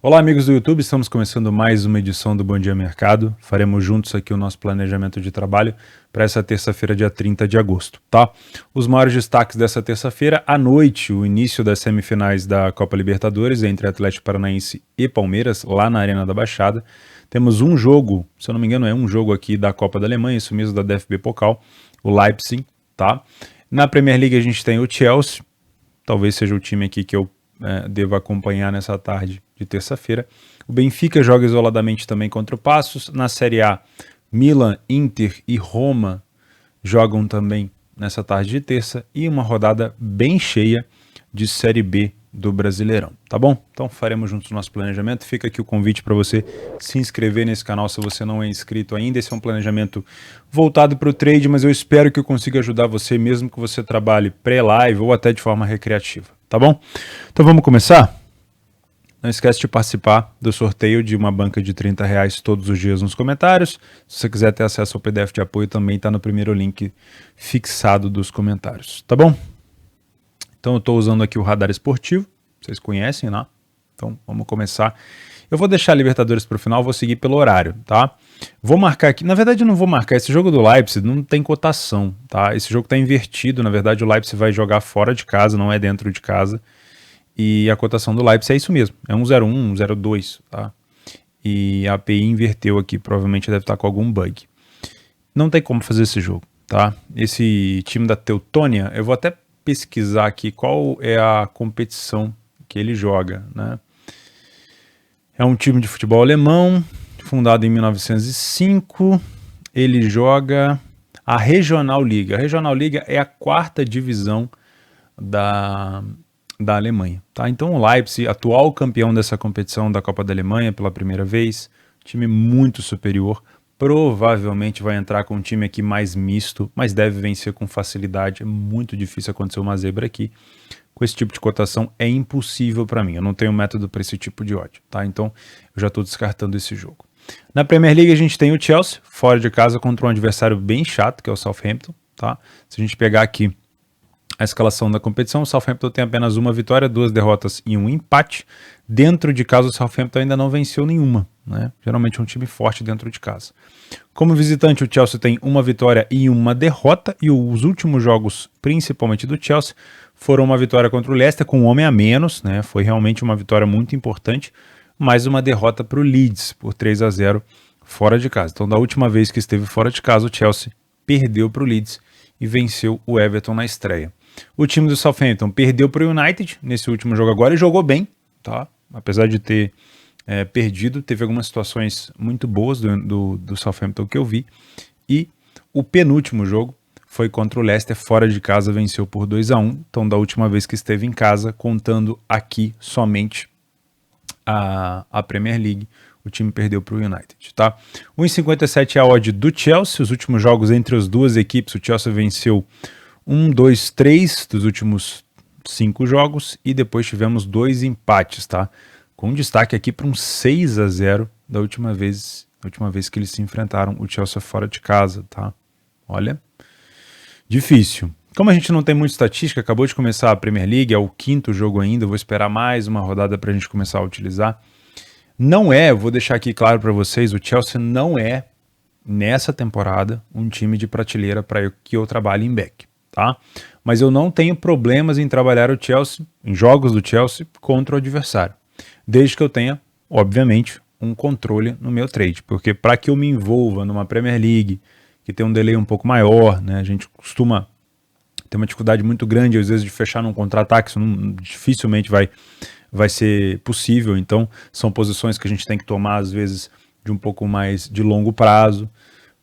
Olá, amigos do YouTube, estamos começando mais uma edição do Bom Dia Mercado. Faremos juntos aqui o nosso planejamento de trabalho para essa terça-feira, dia 30 de agosto, tá? Os maiores destaques dessa terça-feira, à noite, o início das semifinais da Copa Libertadores entre Atlético Paranaense e Palmeiras, lá na Arena da Baixada. Temos um jogo, se eu não me engano é um jogo aqui da Copa da Alemanha, isso mesmo, da DFB Pokal, o Leipzig, tá? Na Premier League a gente tem o Chelsea, talvez seja o time aqui que eu devo acompanhar nessa tarde de terça-feira. O Benfica joga isoladamente também contra o Passos. Na Série A, Milan, Inter e Roma jogam também nessa tarde de terça. E uma rodada bem cheia de Série B do Brasileirão, tá bom? Então faremos juntos o nosso planejamento. Fica aqui o convite para você se inscrever nesse canal se você não é inscrito ainda. Esse é um planejamento voltado para o trade, mas eu espero que eu consiga ajudar você, mesmo que você trabalhe pré-live ou até de forma recreativa, tá bom? Então vamos começar? Não esquece de participar do sorteio de uma banca de R$30 todos os dias nos comentários. Se você quiser ter acesso ao PDF de apoio, também está no primeiro link fixado dos comentários, tá bom? Então eu estou usando aqui o radar esportivo, vocês conhecem, né? Então vamos começar. Eu vou deixar a Libertadores para o final, vou seguir pelo horário, tá? Vou marcar aqui, na verdade eu não vou marcar, esse jogo do Leipzig não tem cotação, tá? Esse jogo está invertido, na verdade o Leipzig vai jogar fora de casa, não é dentro de casa. E a cotação do Leipzig é isso mesmo, é 1,01, 1,02, tá? E a API inverteu aqui, provavelmente deve estar com algum bug. Não tem como fazer esse jogo, tá? Esse time da Teutônia, eu vou até pesquisar aqui qual é a competição que ele joga, né? É um time de futebol alemão, fundado em 1905, ele joga a Regional Liga. A Regional Liga é a quarta divisão da Alemanha, tá? Então o Leipzig, atual campeão dessa competição da Copa da Alemanha pela primeira vez, time muito superior, provavelmente vai entrar com um time aqui mais misto, mas deve vencer com facilidade. É muito difícil acontecer uma zebra aqui. Com esse tipo de cotação é impossível para mim, eu não tenho método para esse tipo de odd, tá? Então eu já estou descartando esse jogo. Na Premier League a gente tem o Chelsea, fora de casa contra um adversário bem chato, que é o Southampton, tá? Se a gente pegar aqui a escalação da competição, o Southampton tem apenas uma vitória, 2 derrotas e um empate. Dentro de casa, o Southampton ainda não venceu nenhuma, né? Geralmente é um time forte dentro de casa. Como visitante, o Chelsea tem uma vitória e uma derrota, e os últimos jogos, principalmente do Chelsea, foram uma vitória contra o Leicester com um homem a menos, né? Foi realmente uma vitória muito importante, mais uma derrota para o Leeds por 3-0 fora de casa. Então, da última vez que esteve fora de casa, o Chelsea perdeu para o Leeds e venceu o Everton na estreia. O time do Southampton perdeu para o United nesse último jogo agora e jogou bem, tá? Apesar de ter perdido, teve algumas situações muito boas do Southampton que eu vi. E o penúltimo jogo foi contra o Leicester, fora de casa, venceu por 2-1. Então, da última vez que esteve em casa, contando aqui somente a Premier League, o time perdeu para o United, tá? 1,57 é a odd do Chelsea. Os últimos jogos entre as duas equipes, o Chelsea venceu 1, 2, 3 dos últimos 5 jogos e depois tivemos 2 empates, tá? Com destaque aqui para um 6-0 da última vez que eles se enfrentaram, o Chelsea fora de casa, tá? Olha, difícil. Como a gente não tem muita estatística, acabou de começar a Premier League, é o 5º jogo ainda, vou esperar mais uma rodada para a gente começar a utilizar. Eu vou deixar aqui claro para vocês, o Chelsea não é, nessa temporada, um time de prateleira para que eu trabalhe em back. Tá? Mas eu não tenho problemas em trabalhar o Chelsea, em jogos do Chelsea, contra o adversário. Desde que eu tenha, obviamente, um controle no meu trade. Porque para que eu me envolva numa Premier League, que tem um delay um pouco maior, né? A gente costuma ter uma dificuldade muito grande, às vezes, de fechar num contra-ataque, isso dificilmente vai ser possível. Então, são posições que a gente tem que tomar, às vezes, de um pouco mais de longo prazo.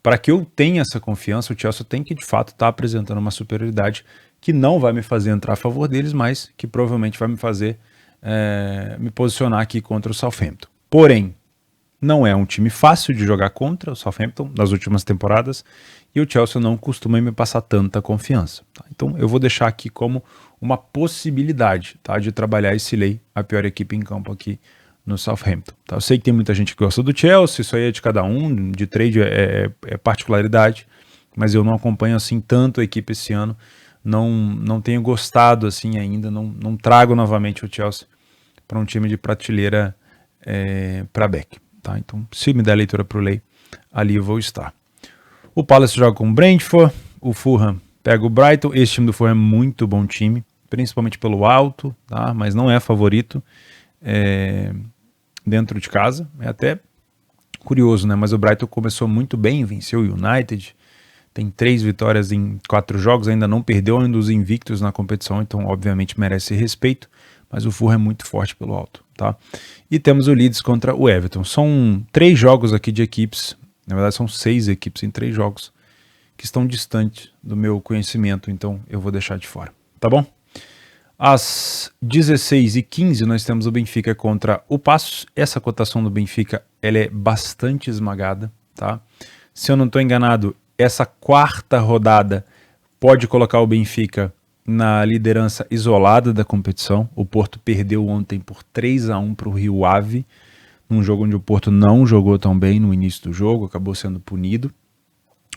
Para que eu tenha essa confiança, o Chelsea tem que, de fato, estar apresentando uma superioridade que não vai me fazer entrar a favor deles, mas que provavelmente vai me fazer me posicionar aqui contra o Southampton. Porém, não é um time fácil de jogar contra o Southampton nas últimas temporadas e o Chelsea não costuma me passar tanta confiança. Tá? Então, eu vou deixar aqui como uma possibilidade, tá, de trabalhar esse lay, a pior equipe em campo aqui no Southampton. Tá? Eu sei que tem muita gente que gosta do Chelsea, isso aí é de cada um, de trade é particularidade, mas eu não acompanho assim tanto a equipe esse ano, não tenho gostado assim ainda, não trago novamente o Chelsea para um time de prateleira para back. Tá? Então, se me der leitura para o lay, ali eu vou estar. O Palace joga com o Brentford, o Fulham pega o Brighton. Esse time do Fulham é muito bom time, principalmente pelo alto, tá? Mas não é favorito dentro de casa. É até curioso, né? Mas o Brighton começou muito bem, venceu o United, tem 3 vitórias em 4 jogos, ainda não perdeu um dos invictos na competição, então obviamente merece respeito, mas o Fulham é muito forte pelo alto, tá? E temos o Leeds contra o Everton. São 3 jogos aqui de equipes, na verdade são 6 equipes em 3 jogos, que estão distantes do meu conhecimento, então eu vou deixar de fora, tá bom? Às 16h15 nós temos o Benfica contra o Passos. Essa cotação do Benfica ela é bastante esmagada, tá? Se eu não estou enganado, essa 4ª rodada pode colocar o Benfica na liderança isolada da competição. O Porto perdeu ontem por 3-1 para o Rio Ave, num jogo onde o Porto não jogou tão bem no início do jogo, acabou sendo punido.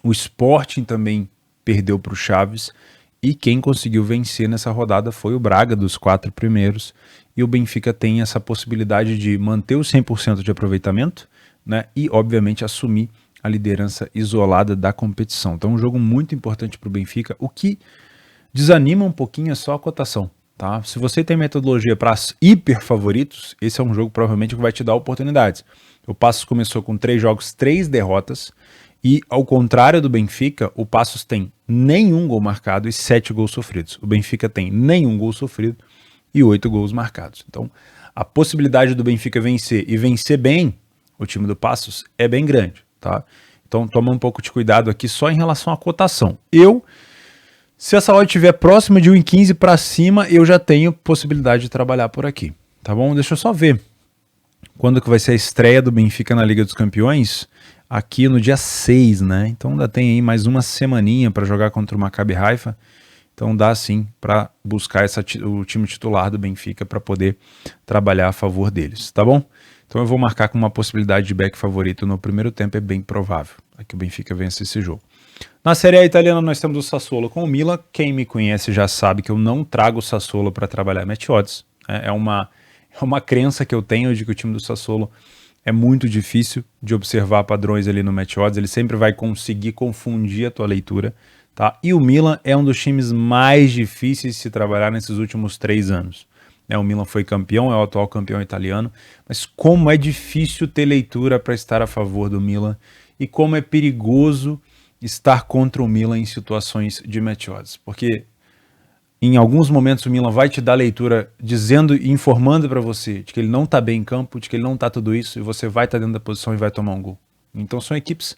O Sporting também perdeu para o Chaves. E quem conseguiu vencer nessa rodada foi o Braga, dos 4 primeiros. E o Benfica tem essa possibilidade de manter o 100% de aproveitamento, né? E, obviamente, assumir a liderança isolada da competição. Então, um jogo muito importante para o Benfica. O que desanima um pouquinho é só a cotação, tá? Se você tem metodologia para hiper favoritos, esse é um jogo provavelmente que vai te dar oportunidades. O Passos começou com 3 jogos, 3 derrotas. E, ao contrário do Benfica, o Passos tem nenhum gol marcado e 7 gols sofridos. O Benfica tem nenhum gol sofrido e 8 gols marcados. Então, a possibilidade do Benfica vencer e vencer bem o time do Passos é bem grande, tá? Então, toma um pouco de cuidado aqui só em relação à cotação. Se essa odd estiver próxima de 1,15 para cima, eu já tenho possibilidade de trabalhar por aqui, tá bom? Deixa eu só ver quando que vai ser a estreia do Benfica na Liga dos Campeões. Aqui no dia 6, né? Então ainda tem aí mais uma semaninha para jogar contra o Maccabi Haifa. Então dá sim para buscar o time titular do Benfica para poder trabalhar a favor deles, tá bom? Então eu vou marcar com uma possibilidade de back favorito no primeiro tempo, é bem provável que o Benfica vença esse jogo. Na Série A italiana nós temos o Sassuolo com o Milan. Quem me conhece já sabe que eu não trago o Sassuolo para trabalhar match odds. É uma crença que eu tenho de que o time do Sassuolo é muito difícil de observar padrões ali no match odds, ele sempre vai conseguir confundir a tua leitura, tá? E o Milan é um dos times mais difíceis de se trabalhar nesses últimos 3 anos. O Milan foi campeão, é o atual campeão italiano, mas como é difícil ter leitura para estar a favor do Milan e como é perigoso estar contra o Milan em situações de match odds, porque em alguns momentos o Milan vai te dar leitura dizendo e informando para você de que ele não está bem em campo, de que ele não está tudo isso, e você vai estar dentro da posição e vai tomar um gol. Então são equipes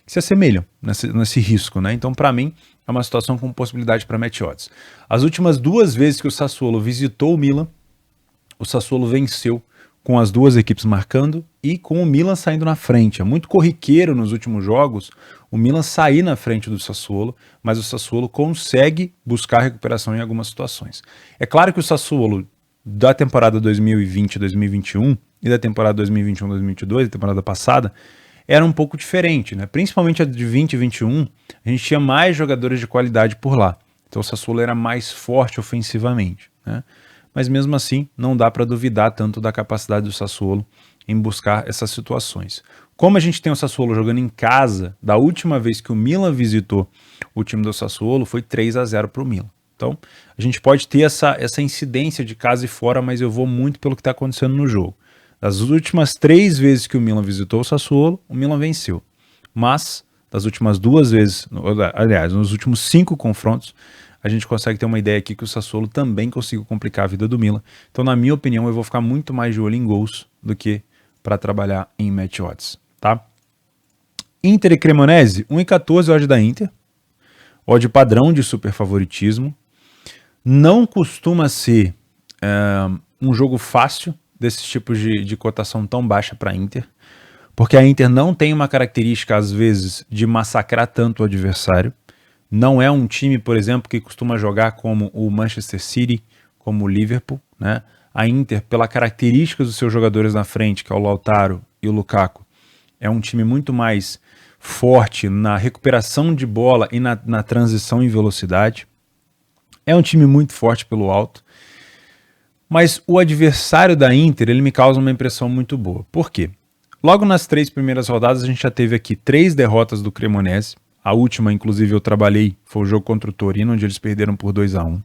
que se assemelham nesse risco, né? Então para mim é uma situação com possibilidade para match odds. As últimas 2 vezes que o Sassuolo visitou o Milan, o Sassuolo venceu com as 2 equipes marcando e com o Milan saindo na frente. É muito corriqueiro nos últimos jogos o Milan sair na frente do Sassuolo, mas o Sassuolo consegue buscar recuperação em algumas situações. É claro que o Sassuolo da temporada 2020-2021 e da temporada 2021-2022, a temporada passada, era um pouco diferente, né? Principalmente a de 2021, a gente tinha mais jogadores de qualidade por lá. Então o Sassuolo era mais forte ofensivamente, né? Mas mesmo assim, não dá para duvidar tanto da capacidade do Sassuolo em buscar essas situações. Como a gente tem o Sassuolo jogando em casa, da última vez que o Milan visitou o time do Sassuolo, foi 3-0 para o Milan. Então, a gente pode ter essa incidência de casa e fora, mas eu vou muito pelo que está acontecendo no jogo. Das últimas 3 vezes que o Milan visitou o Sassuolo, o Milan venceu. Mas, das últimas 2 vezes, aliás, nos últimos 5 confrontos, a gente consegue ter uma ideia aqui que o Sassuolo também conseguiu complicar a vida do Milan. Então, na minha opinião, eu vou ficar muito mais de olho em gols do que para trabalhar em match odds, tá? Inter e Cremonese, 1,14 odd da Inter. Odd padrão de super favoritismo. Não costuma ser um jogo fácil desses tipos de cotação tão baixa para a Inter, porque a Inter não tem uma característica, às vezes, de massacrar tanto o adversário. Não é um time, por exemplo, que costuma jogar como o Manchester City, como o Liverpool, né? A Inter, pela característica dos seus jogadores na frente, que é o Lautaro e o Lukaku, é um time muito mais forte na recuperação de bola e na transição em velocidade. É um time muito forte pelo alto. Mas o adversário da Inter, ele me causa uma impressão muito boa. Por quê? Logo nas 3 primeiras rodadas, a gente já teve aqui 3 derrotas do Cremonese. A última, inclusive, eu trabalhei, foi o jogo contra o Torino, onde eles perderam por 2-1.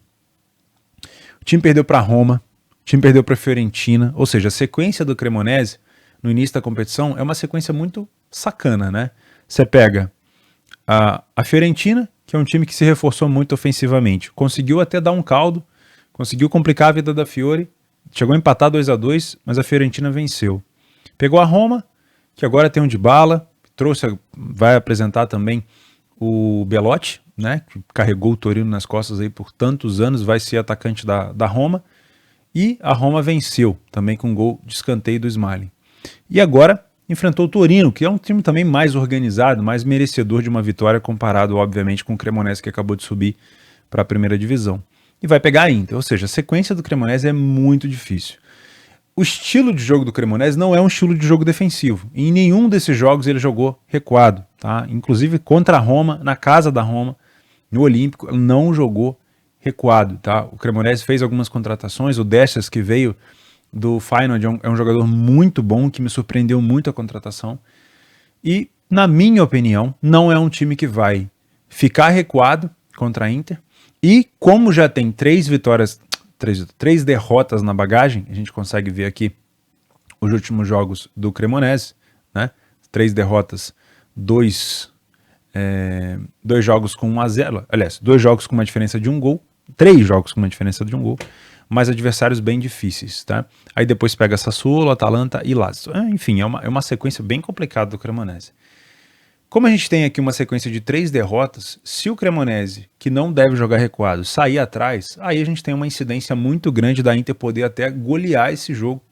O time perdeu para Roma, o time perdeu para a Fiorentina, ou seja, a sequência do Cremonese no início da competição é uma sequência muito sacana, né? Você pega a Fiorentina, que é um time que se reforçou muito ofensivamente, conseguiu até dar um caldo, conseguiu complicar a vida da Fiore, chegou a empatar 2-2, mas a Fiorentina venceu. Pegou a Roma, que agora tem um Dybala, vai apresentar também o Belotti, né, que carregou o Torino nas costas aí por tantos anos, vai ser atacante da Roma, e a Roma venceu, também com um gol de escanteio do Smalling. E agora enfrentou o Torino, que é um time também mais organizado, mais merecedor de uma vitória, comparado, obviamente, com o Cremonese, que acabou de subir para a primeira divisão. E vai pegar a Inter, ou seja, a sequência do Cremonese é muito difícil. O estilo de jogo do Cremonese não é um estilo de jogo defensivo. Em nenhum desses jogos ele jogou recuado, tá? Inclusive contra a Roma, na casa da Roma, no Olímpico, ele não jogou recuado, tá? O Cremonese fez algumas contratações, o Dessas, que veio do Feyenoord, é um jogador muito bom, que me surpreendeu muito a contratação. E, na minha opinião, não é um time que vai ficar recuado contra a Inter. E como já tem 3 derrotas na bagagem, a gente consegue ver aqui os últimos jogos do Cremonese, né? 3 derrotas, 2 jogos com 1-0, aliás, 2 jogos com uma diferença de 1 gol, 3 jogos com uma diferença de 1 gol, mas adversários bem difíceis, tá? Aí depois pega Sassuolo, Atalanta e Lazio. Enfim, é uma sequência bem complicada do Cremonese. Como a gente tem aqui uma sequência de 3 derrotas, se o Cremonese, que não deve jogar recuado, sair atrás, aí a gente tem uma incidência muito grande da Inter poder até golear esse jogo.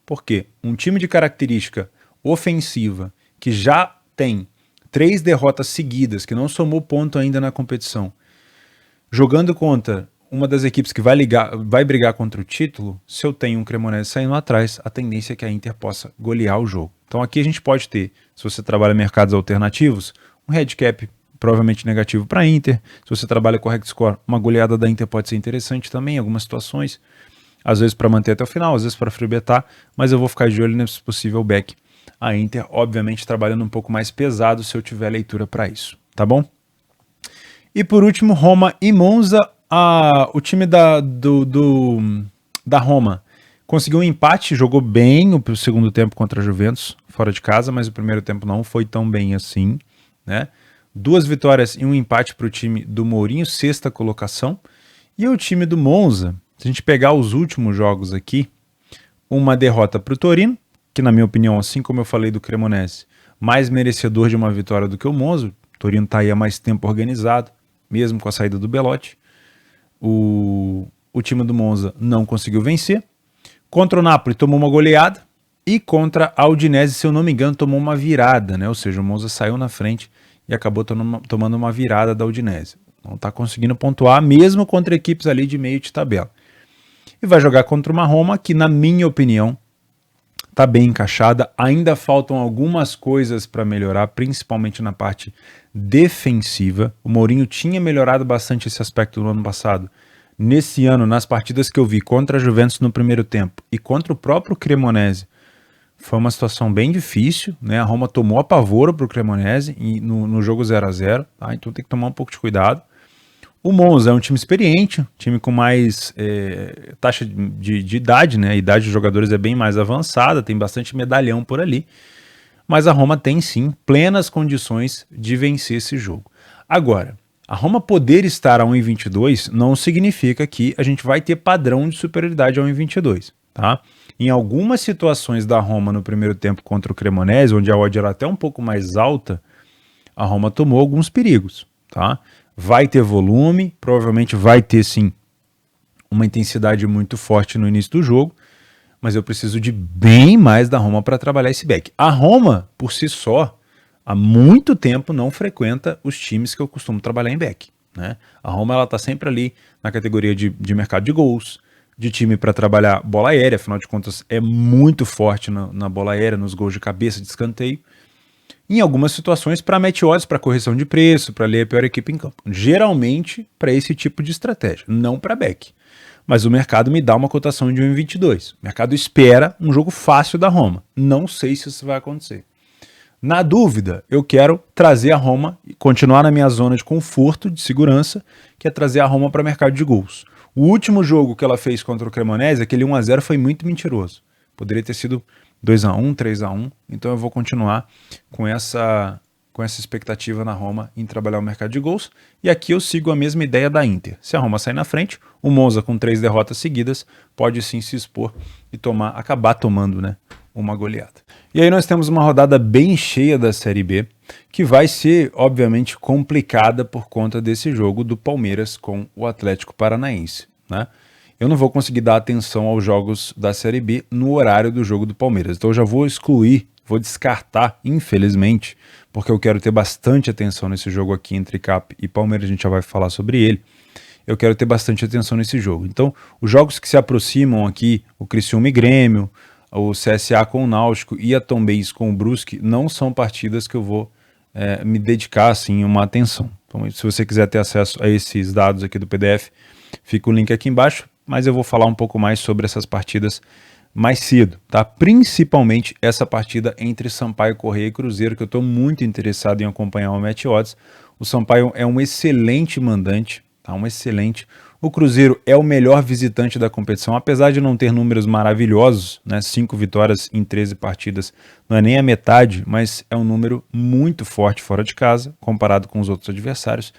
Por quê? Um time de característica ofensiva, que já tem 3 derrotas seguidas, que não somou ponto ainda na competição, jogando contra uma das equipes que vai brigar contra o título, se eu tenho um Cremonese saindo atrás, a tendência é que a Inter possa golear o jogo. Então aqui a gente pode ter, se você trabalha em mercados alternativos, um handicap provavelmente negativo para a Inter. Se você trabalha com correct score, uma goleada da Inter pode ser interessante também em algumas situações, às vezes para manter até o final, às vezes para free betar, mas eu vou ficar de olho nesse possível back. A Inter, obviamente, trabalhando um pouco mais pesado se eu tiver leitura para isso, tá bom? E por último, Roma e Monza. O time da Roma conseguiu um empate, jogou bem o segundo tempo contra a Juventus, fora de casa, mas o primeiro tempo não foi tão bem assim, né? 2 vitórias e um empate para o time do Mourinho, 6ª colocação. E o time do Monza, se a gente pegar os últimos jogos aqui, uma derrota para o Torino, que na minha opinião, assim como eu falei do Cremonese, mais merecedor de uma vitória do que o Monza. O Torino está aí há mais tempo organizado, mesmo com a saída do Belotti. O time do Monza não conseguiu vencer. Contra o Napoli tomou uma goleada. E contra a Udinese, se eu não me engano, tomou uma virada, né? Ou seja, o Monza saiu na frente e acabou tomando uma virada da Udinese. Não está conseguindo pontuar, mesmo contra equipes ali de meio de tabela. E vai jogar contra uma Roma que, na minha opinião, está bem encaixada. Ainda faltam algumas coisas para melhorar, principalmente na parte defensiva. O Mourinho tinha melhorado bastante esse aspecto no ano passado. Nesse ano, nas partidas que eu vi contra a Juventus no primeiro tempo e contra o próprio Cremonese, foi uma situação bem difícil, né? A Roma tomou apavoro para o Cremonese no jogo 0-0, tá? Então tem que tomar um pouco de cuidado. O Monza é um time experiente, time com mais taxa de idade, né? A idade dos jogadores é bem mais avançada, tem bastante medalhão por ali. Mas a Roma tem sim plenas condições de vencer esse jogo. Agora, a Roma poder estar a 1,22 não significa que a gente vai ter padrão de superioridade a 1,22, tá? Em algumas situações da Roma no primeiro tempo contra o Cremonese, onde a odd era até um pouco mais alta, a Roma tomou alguns perigos, tá? Vai ter volume, provavelmente vai ter sim uma intensidade muito forte no início do jogo, mas eu preciso de bem mais da Roma para trabalhar esse back. A Roma, por si só, há muito tempo não frequenta os times que eu costumo trabalhar em back, né? A Roma está sempre ali na categoria de mercado de gols, de time para trabalhar bola aérea, afinal de contas é muito forte na bola aérea, nos gols de cabeça, de escanteio. Em algumas situações para match odds, para correção de preço, para ler a pior equipe em campo. Geralmente para esse tipo de estratégia, não para back. mas o mercado me dá uma cotação de 1,22. O mercado espera um jogo fácil da Roma. Não sei se isso vai acontecer. Na dúvida, eu quero trazer a Roma e continuar na minha zona de conforto, de segurança, que é trazer a Roma para o mercado de gols. O último jogo que ela fez contra o Cremonese, aquele 1-0, foi muito mentiroso. Poderia ter sido 2-1, 3-1. Então eu vou continuar com essa expectativa na Roma em trabalhar o mercado de gols. E aqui eu sigo a mesma ideia da Inter. Se a Roma sair na frente, o Monza com 3 derrotas seguidas pode sim se expor e acabar tomando, né, uma goleada. E aí nós temos uma rodada bem cheia da Série B, que vai ser, obviamente, complicada por conta desse jogo do Palmeiras com o Atlético Paranaense, né? Eu não vou conseguir dar atenção aos jogos da Série B no horário do jogo do Palmeiras. Então eu já vou excluir, vou descartar, infelizmente, porque eu quero ter bastante atenção nesse jogo aqui entre Cap e Palmeiras, a gente já vai falar sobre ele. Eu quero ter bastante atenção nesse jogo. Então, os jogos que se aproximam aqui, o Criciúma e Grêmio, o CSA com o Náutico e a Tombense com o Brusque, não são partidas que eu vou me dedicar assim uma atenção. Então, se você quiser ter acesso a esses dados aqui do PDF, fica o link aqui embaixo, mas eu vou falar um pouco mais sobre essas partidas mais cedo, tá? Principalmente essa partida entre Sampaio Corrêa e Cruzeiro, que eu estou muito interessado em acompanhar o Match Odds. O Sampaio é um excelente mandante, tá? Um excelente. O Cruzeiro é o melhor visitante da competição, apesar de não ter números maravilhosos, né? 5 vitórias em 13 partidas, não é nem a metade, mas é um número muito forte fora de casa, comparado com os outros adversários.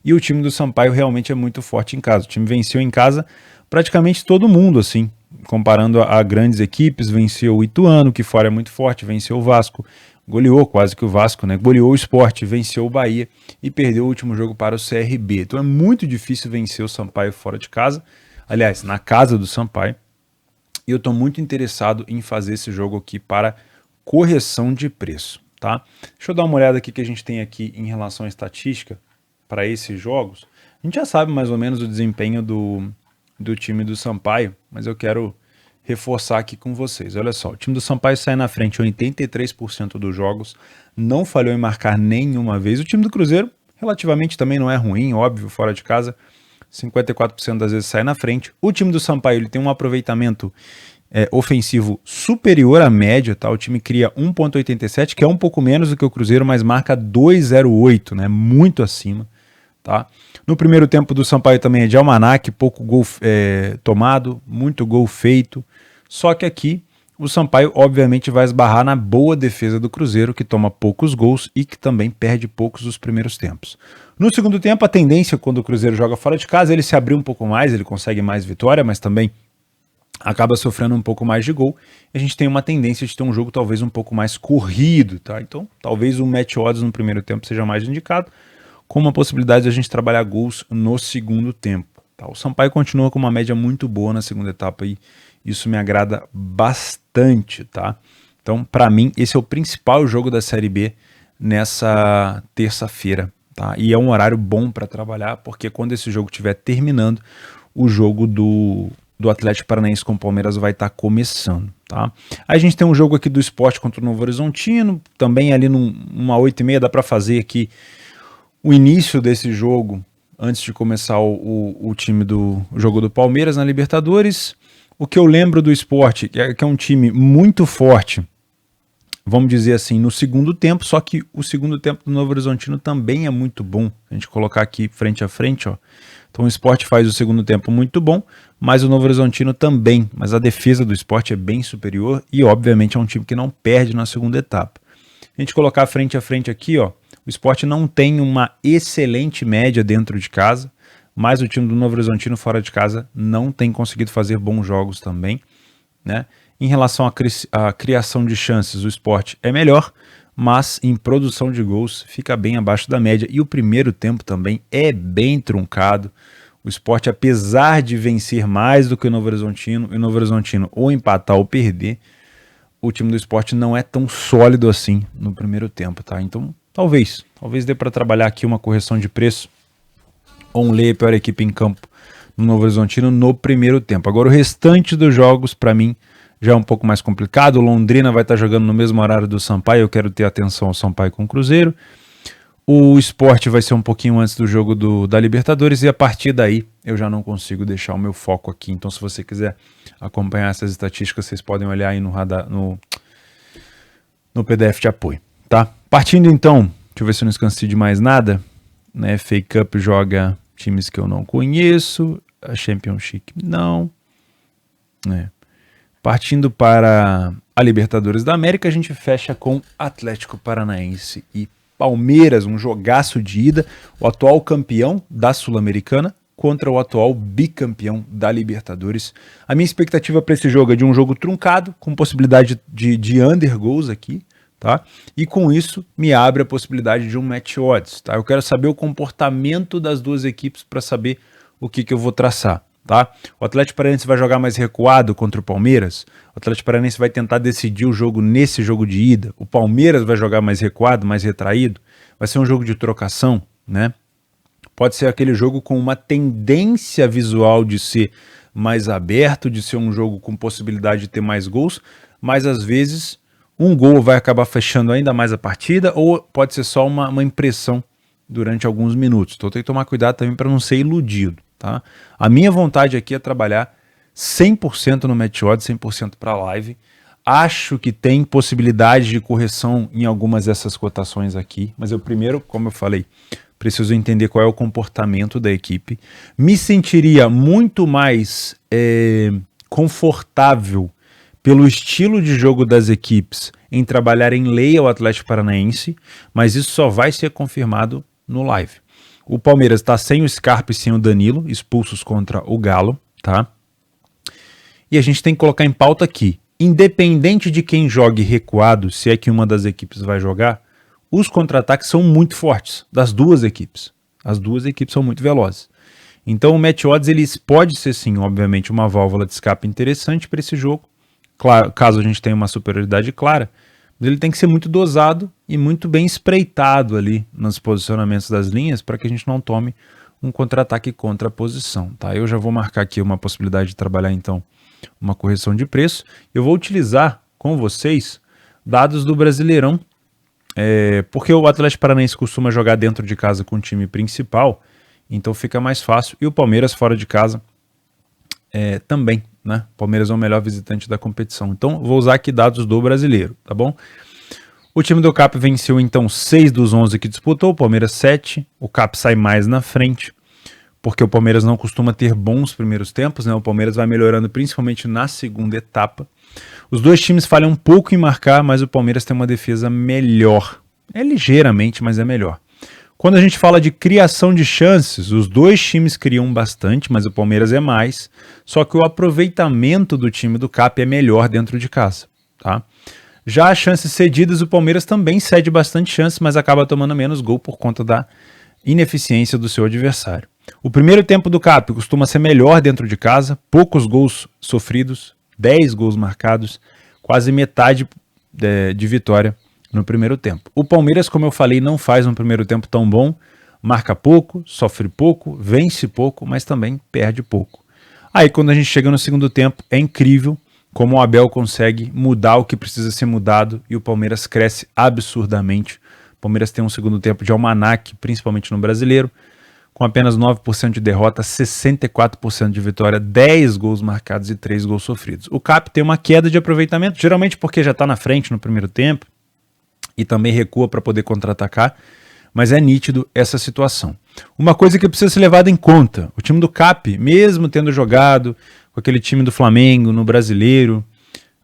E o time do Sampaio realmente é muito forte em casa. O time venceu em casa praticamente todo mundo, assim, comparando a grandes equipes. Venceu o Ituano, que fora é muito forte, venceu o Vasco, goleou quase que o Vasco, né? Goleou o Sport, venceu o Bahia e perdeu o último jogo para o CRB. Então é muito difícil vencer o Sampaio fora de casa, aliás, na casa do Sampaio. E eu estou muito interessado em fazer esse jogo aqui para correção de preço, tá? Deixa eu dar uma olhada aqui que a gente tem aqui em relação à estatística para esses jogos. A gente já sabe mais ou menos o desempenho do time do Sampaio, mas eu quero reforçar aqui com vocês. Olha só, o time do Sampaio sai na frente 83% dos jogos, não falhou em marcar nenhuma vez. O time do Cruzeiro, relativamente também não é ruim, óbvio, fora de casa, 54% das vezes sai na frente. O time do Sampaio ele tem um aproveitamento ofensivo superior à média, tá? O time cria 1,87, que é um pouco menos do que o Cruzeiro, mas marca 2,08, né? Muito acima. Tá? No primeiro tempo do Sampaio também é de almanaque, pouco gol tomado, muito gol feito. Só que aqui o Sampaio obviamente vai esbarrar na boa defesa do Cruzeiro, que toma poucos gols e que também perde poucos dos primeiros tempos. No segundo tempo, a tendência quando o Cruzeiro joga fora de casa, ele se abrir um pouco mais, ele consegue mais vitória, mas também acaba sofrendo um pouco mais de gol. E a gente tem uma tendência de ter um jogo talvez um pouco mais corrido, tá? Então talvez o match odds no primeiro tempo seja mais indicado, com uma possibilidade de a gente trabalhar gols no segundo tempo. Tá? O Sampaio continua com uma média muito boa na segunda etapa e isso me agrada bastante. Tá? Então, para mim, esse é o principal jogo da Série B nessa terça-feira. Tá? E é um horário bom para trabalhar, porque quando esse jogo estiver terminando, o jogo do Atlético Paranaense com o Palmeiras vai estar começando. Tá? Aí a gente tem um jogo aqui do Sport contra o Novo Horizontino, também ali numa 8h30 dá para fazer aqui o início desse jogo, antes de começar o time do jogo do Palmeiras na Libertadores. O que eu lembro do Sport, que é um time muito forte, vamos dizer assim, no segundo tempo, só que o segundo tempo do Novo Horizontino também é muito bom. A gente colocar aqui frente a frente, ó. Então o Sport faz o segundo tempo muito bom, mas o Novo Horizontino também. Mas a defesa do Sport é bem superior e, obviamente, é um time que não perde na segunda etapa. A gente colocar frente a frente aqui, ó. O Sport não tem uma excelente média dentro de casa, mas o time do Novo Horizontino fora de casa não tem conseguido fazer bons jogos também, né? Em relação à criação de chances, o Sport é melhor, mas em produção de gols fica bem abaixo da média. E o primeiro tempo também é bem truncado. O Sport, apesar de vencer mais do que o Novo Horizontino, e o Novo Horizontino ou empatar ou perder, o time do Sport não é tão sólido assim no primeiro tempo, tá? Então, talvez dê para trabalhar aqui uma correção de preço ou um lay pior equipe em campo no Novo Horizontino no primeiro tempo. Agora o restante dos jogos, para mim, já é um pouco mais complicado. O Londrina vai estar jogando no mesmo horário do Sampaio, eu quero ter atenção ao Sampaio com o Cruzeiro. O Sport vai ser um pouquinho antes do jogo da Libertadores e a partir daí eu já não consigo deixar o meu foco aqui. Então, se você quiser acompanhar essas estatísticas, vocês podem olhar aí no PDF de apoio, tá? Partindo então, deixa eu ver se eu não esqueci de mais nada, né? FA Cup joga times que eu não conheço, a Championship não, né? Partindo para a Libertadores da América, a gente fecha com Atlético Paranaense e Palmeiras, um jogaço de ida, o atual campeão da Sul-Americana contra o atual bicampeão da Libertadores. A minha expectativa para esse jogo é de um jogo truncado, com possibilidade de under goals aqui, tá? E com isso me abre a possibilidade de um match odds, tá? Eu quero saber o comportamento das duas equipes para saber o que eu vou traçar, tá? O Atlético Paranaense vai jogar mais recuado contra o Palmeiras. O Atlético Paranaense vai tentar decidir o jogo nesse jogo de ida. O Palmeiras vai jogar mais recuado, mais retraído. Vai ser um jogo de trocação, né? Pode ser aquele jogo com uma tendência visual de ser mais aberto, de ser um jogo com possibilidade de ter mais gols, mas às vezes um gol vai acabar fechando ainda mais a partida, ou pode ser só uma impressão durante alguns minutos. Então tem que tomar cuidado também para não ser iludido, tá? A minha vontade aqui é trabalhar 100% no match odds, 100% para live. Acho que tem possibilidade de correção em algumas dessas cotações aqui, mas eu primeiro, como eu falei, preciso entender qual é o comportamento da equipe. Me sentiria muito mais confortável pelo estilo de jogo das equipes em trabalhar em lei ao Atlético Paranaense, mas isso só vai ser confirmado no live. O Palmeiras está sem o Scarpa e sem o Danilo, expulsos contra o Galo, tá? E a gente tem que colocar em pauta aqui, independente de quem jogue recuado, se é que uma das equipes vai jogar, os contra-ataques são muito fortes, das duas equipes. As duas equipes são muito velozes. Então o match odds ele pode ser sim, obviamente, uma válvula de escape interessante para esse jogo, claro, caso a gente tenha uma superioridade clara, mas ele tem que ser muito dosado e muito bem espreitado ali nos posicionamentos das linhas para que a gente não tome um contra-ataque contra a posição, tá? Eu já vou marcar aqui uma possibilidade de trabalhar então uma correção de preço. Eu vou utilizar com vocês dados do Brasileirão, porque o Atlético Paranaense costuma jogar dentro de casa com o time principal, então fica mais fácil, e o Palmeiras fora de casa também, né? O Palmeiras é o melhor visitante da competição. Então vou usar aqui dados do Brasileiro, tá bom? O time do CAP venceu então 6 dos 11 que disputou, o Palmeiras 7, o CAP sai mais na frente, porque o Palmeiras não costuma ter bons primeiros tempos, né? O Palmeiras vai melhorando principalmente na segunda etapa. Os dois times falham um pouco em marcar, mas o Palmeiras tem uma defesa melhor. É ligeiramente, mas é melhor. Quando a gente fala de criação de chances, os dois times criam bastante, mas o Palmeiras é mais, só que o aproveitamento do time do CAP é melhor dentro de casa, tá? Já as chances cedidas, o Palmeiras também cede bastante chances, mas acaba tomando menos gol por conta da ineficiência do seu adversário. O primeiro tempo do CAP costuma ser melhor dentro de casa, poucos gols sofridos, 10 gols marcados, quase metade de vitória no primeiro tempo. O Palmeiras, como eu falei, não faz um primeiro tempo tão bom, marca pouco, sofre pouco, vence pouco, mas também perde pouco. Aí quando a gente chega no segundo tempo, é incrível como o Abel consegue mudar o que precisa ser mudado e o Palmeiras cresce absurdamente. O Palmeiras tem um segundo tempo de almanaque, principalmente no Brasileiro, com apenas 9% de derrota, 64% de vitória, 10 gols marcados e 3 gols sofridos. O CAP tem uma queda de aproveitamento, geralmente porque já está na frente no primeiro tempo e também recua para poder contra-atacar, mas é nítido essa situação. Uma coisa que precisa ser levada em conta, o time do CAP, mesmo tendo jogado com aquele time do Flamengo no Brasileiro,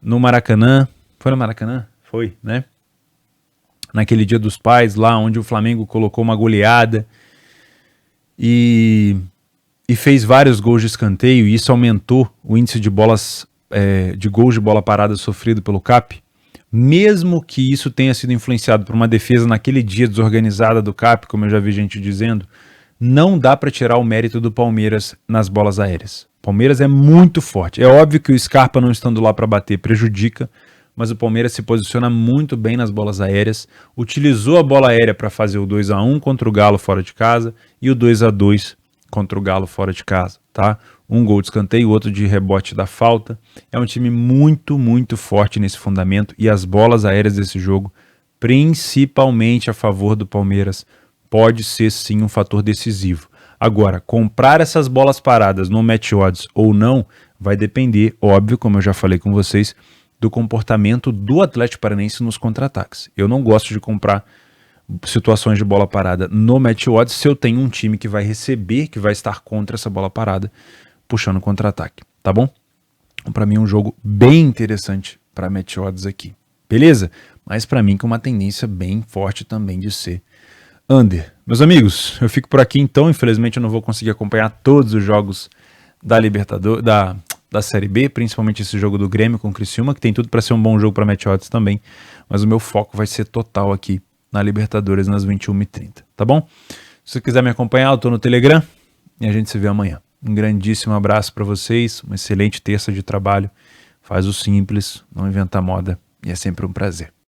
no Maracanã, foi no Maracanã? Foi, né? Naquele Dia dos Pais, lá onde o Flamengo colocou uma goleada e fez vários gols de escanteio, e isso aumentou o índice de gols de bola parada sofrido pelo CAP, mesmo que isso tenha sido influenciado por uma defesa naquele dia desorganizada do CAP, como eu já vi gente dizendo, não dá para tirar o mérito do Palmeiras nas bolas aéreas. O Palmeiras é muito forte. É óbvio que o Scarpa não estando lá para bater prejudica, mas o Palmeiras se posiciona muito bem nas bolas aéreas, utilizou a bola aérea para fazer o 2-1 contra o Galo fora de casa e o 2-2 contra o Galo fora de casa, tá? Um gol de escanteio, outro de rebote da falta. É um time muito, muito forte nesse fundamento e as bolas aéreas desse jogo, principalmente a favor do Palmeiras, pode ser sim um fator decisivo. Agora, comprar essas bolas paradas no match odds ou não, vai depender, óbvio, como eu já falei com vocês, do comportamento do Atlético Paranaense nos contra-ataques. Eu não gosto de comprar situações de bola parada no match odds se eu tenho um time que vai receber, que vai estar contra essa bola parada, puxando contra-ataque, tá bom? Então, para mim, um jogo bem interessante para match odds aqui, beleza? Mas para mim com uma tendência bem forte também de ser under. Meus amigos, eu fico por aqui então, infelizmente eu não vou conseguir acompanhar todos os jogos da Libertadores, da Série B, principalmente esse jogo do Grêmio com o Criciúma, que tem tudo para ser um bom jogo para match odds também, mas o meu foco vai ser total aqui na Libertadores nas 21h30, tá bom? Se você quiser me acompanhar, eu tô no Telegram e a gente se vê amanhã. Um grandíssimo abraço para vocês, uma excelente terça de trabalho, faz o simples, não inventa moda e é sempre um prazer.